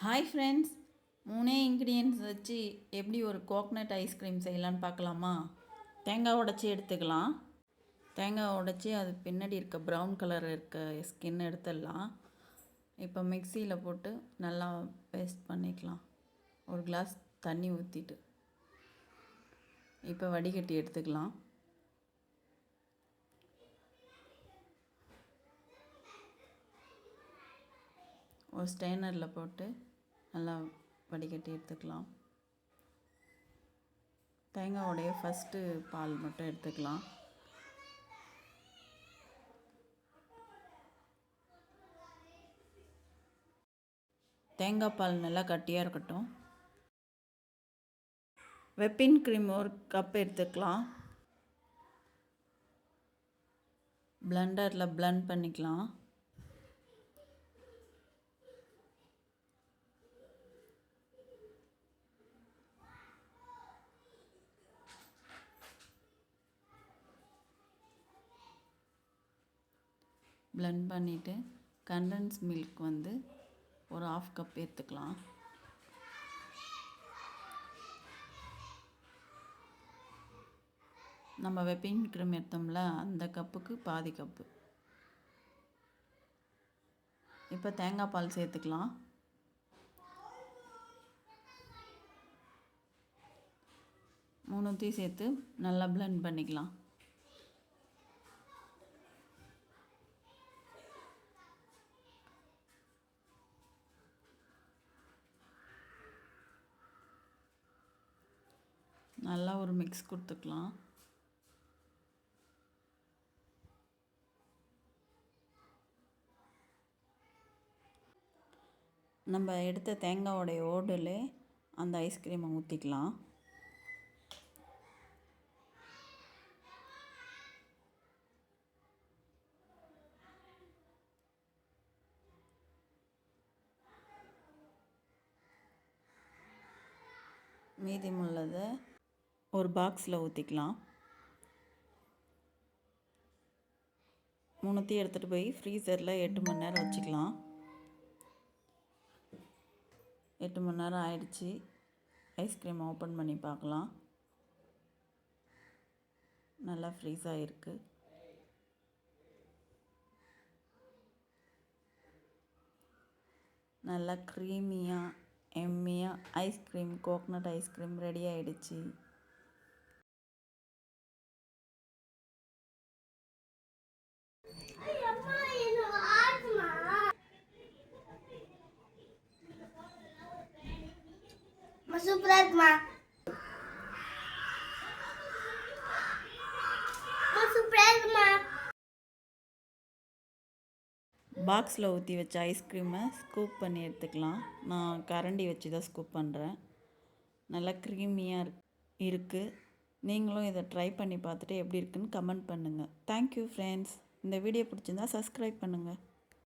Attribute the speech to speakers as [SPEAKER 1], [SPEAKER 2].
[SPEAKER 1] Hi friends, 3 ingredients வச்சு எப்படி ஒரு கோக்னட் ஐஸ்கிரீம் செய்யலான்னு பார்க்கலாமா? தேங்காய் உடைச்சி எடுத்துக்கலாம். தேங்காய் உடைச்சி அது பின்னாடி இருக்க ப்ரௌன் கலர் இருக்க ஸ்கின் எடுத்துடலாம். இப்போ மிக்சியில் போட்டு நல்லா பேஸ்ட் பண்ணிக்கலாம். ஒரு கிளாஸ் தண்ணி ஊற்றிட்டு இப்போ வடிகட்டி எடுத்துக்கலாம். ஒரு ஸ்ட்ரெயினரில் போட்டு நல்லா வடிகட்டி எடுத்துக்கலாம். தேங்காயோடைய ஃபஸ்ட்டு பால் மட்டும் எடுத்துக்கலாம். தேங்காய் பால் நல்லா கட்டியாக இருக்கட்டும். விப்பிங் க்ரீம் ஒரு கப் எடுத்துக்கலாம். பிளெண்டரில் பிளெண்ட் பண்ணிக்கலாம். பிளெண்ட் பண்ணிவிட்டு கண்டென்ஸ் மில்க் ஒரு 1/2 கப் எடுத்துக்கலாம். நம்ம விப்பிங் க்ரீம் எடுத்தோம்ல, அந்த கப்புக்கு பாதி கப்பு. இப்போ தேங்காய் பால் சேர்த்துக்கலாம். மூணுத்தையும் சேர்த்து நல்லா பிளெண்ட் பண்ணிக்கலாம். நல்லா ஒரு மிக்ஸ் கொடுத்துக்கலாம். நம்ம எடுத்த தேங்காயோடைய ஓடில் அந்த ஐஸ்கிரீமை ஊற்றிக்கலாம். மீதமுள்ளதை ஒரு பாக்ஸில் ஊற்றிக்கலாம். மூணுத்தையும் எடுத்துகிட்டு போய் ஃப்ரீசரில் 8 மணி நேரம் வச்சுக்கலாம். 8 மணி நேரம் ஆயிடுச்சு. ஐஸ்கிரீம் ஓப்பன் பண்ணி பார்க்கலாம். நல்லா ஃப்ரீஸ் ஆகிருக்கு. நல்லா க்ரீமியாக எம்மியாக ஐஸ்கிரீம், கோக்னட் ஐஸ்கிரீம் ரெடி ஆகிடுச்சு.
[SPEAKER 2] சூப்பரா இருக்குமா? சூப்பரா இருக்குமா?
[SPEAKER 1] பாக்ஸில் ஊற்றி வச்ச ஐஸ்கிரீமை ஸ்கூப் பண்ணி எடுத்துக்கலாம். நான் கரண்டி வச்சு தான் ஸ்கூப் பண்ணுறேன். நல்லா க்ரீமியாக இருக்குது. நீங்களும் இதை ட்ரை பண்ணி பார்த்துட்டு எப்படி இருக்குன்னு கமெண்ட் பண்ணுங்கள். Thank you friends. இந்த வீடியோ பிடிச்சிருந்தா சப்ஸ்கிரைப் பண்ணுங்கள்.